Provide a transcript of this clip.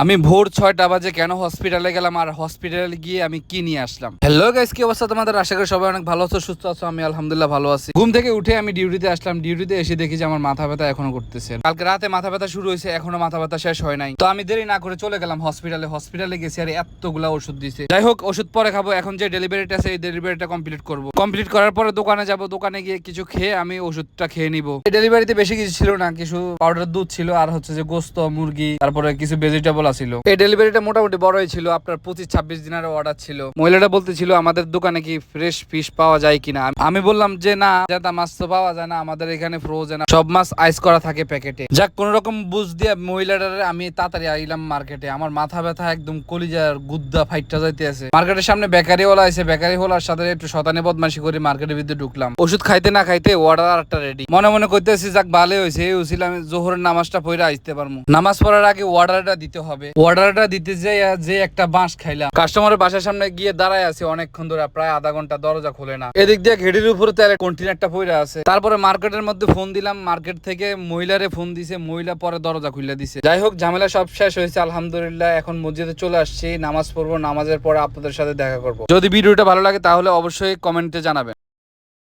আমি ভোর 6টা বাজে কেন হসপিটালে গেলাম আর হসপিটালে গিয়ে আমি কি নিয়ে আসলাম। হ্যালো গাইস, কি অবস্থা তোমাদের? আশা করি সবাই অনেক ভালো আছো, সুস্থ আছো। আমি আলহামদুলিল্লাহ ভালো আছি। ঘুম থেকে উঠে আমি ডিউটিতে আসলাম। ডিউটিতে এসে দেখি যে আমার মাথা ব্যথা এখনো করতেছে। কালকে রাতে মাথা ব্যথা শুরু হয়েছে, এখনো মাথা ব্যথা শেষ হয় নাই। তো আমি দেরি না করে চলে গেলাম হসপিটালে। হসপিটালে গেছি আর এতগুলা ওষুধ দিছে। যাই হোক, ওষুধ পরে খাবো। এখন যে ডেলিভারিটা আছে এই ডেলিভারিটা কমপ্লিট করবো। কমপ্লিট করার পরে দোকানে যাব। দোকানে গিয়ে কিছু খেয়ে আমি ওষুধটা খেয়ে নিবো। এই ডেলিভারিতে বেশি কিছু ছিল না, কিছু পাউডার দুধ ছিল আর হচ্ছে যে গোস্ত মুরগি, তারপরে কিছু ভেজিটেবল আছিল। এই ডেলিভারিটা মোটামুটি বড়ই ছিল, আপনার 25-26 দিনের অর্ডার ছিল। মহিলাটা বলতেছিল আমাদের দোকানে কি ফ্রেশ ফিশ পাওয়া যায় কিনা। আমি বললাম যে না, জাতা মাছ তো পাওয়া যায় না, আমাদের এখানে ফ্রোজেন সব মাছ আইস করা থাকে প্যাকেটে। যাক, কোন রকম বুঝ দিয়ে মহিলাটারে আমি তাড়াতাড়ি আইলাম মার্কেটে। আমার মাথা ব্যথা একদম কলিজার গুদ্দা ফাইটটা যাইতে আছে। মার্কেটের সামনে বেকারিওয়ালা আছে, বেকারিওয়ালার সাথে একটু শতানি বদমাশি করে মার্কেটের ভিতরে ঢুকলাম। ওষুধ খাইতে না খাইতে অর্ডার আরেকটা রেডি। মনে মনে কইতেছি যাক ভালো হয়েছে, এই উছিল আমি জোহরের নামাজটা পড়ে আসতে পারবো। নামাজ পড়ার আগে অর্ডারটা দিতে হবে। অর্ডারটা দিতে যাই যে একটা বাঁশ খাইলাম। কাস্টমারের বাসার সামনে গিয়ে দাঁড়ায় আছে অনেকক্ষণ ধরে, প্রায় আধা ঘন্টা, দরজা খোলে না। এদিক দিয়ে ঘেটির উপরে তেল কন্টেনারটা পড়ে আছে। তারপরে মার্কেটের মধ্যে ফোন দিলাম, মার্কেট থেকে মহিলারে ফোন দিছে, মহিলা পরে দরজা খুলে দিছে। যাই হোক, ঝামেলা সব শেষ হয়েছে আলহামদুলিল্লাহ। এখন মসজিদে চলে আসছি, নামাজ পড়বো। নামাজের পরে আপনাদের সাথে দেখা করবো। যদি ভিডিওটা ভালো লাগে তাহলে অবশ্যই কমেন্টে জানাবেন।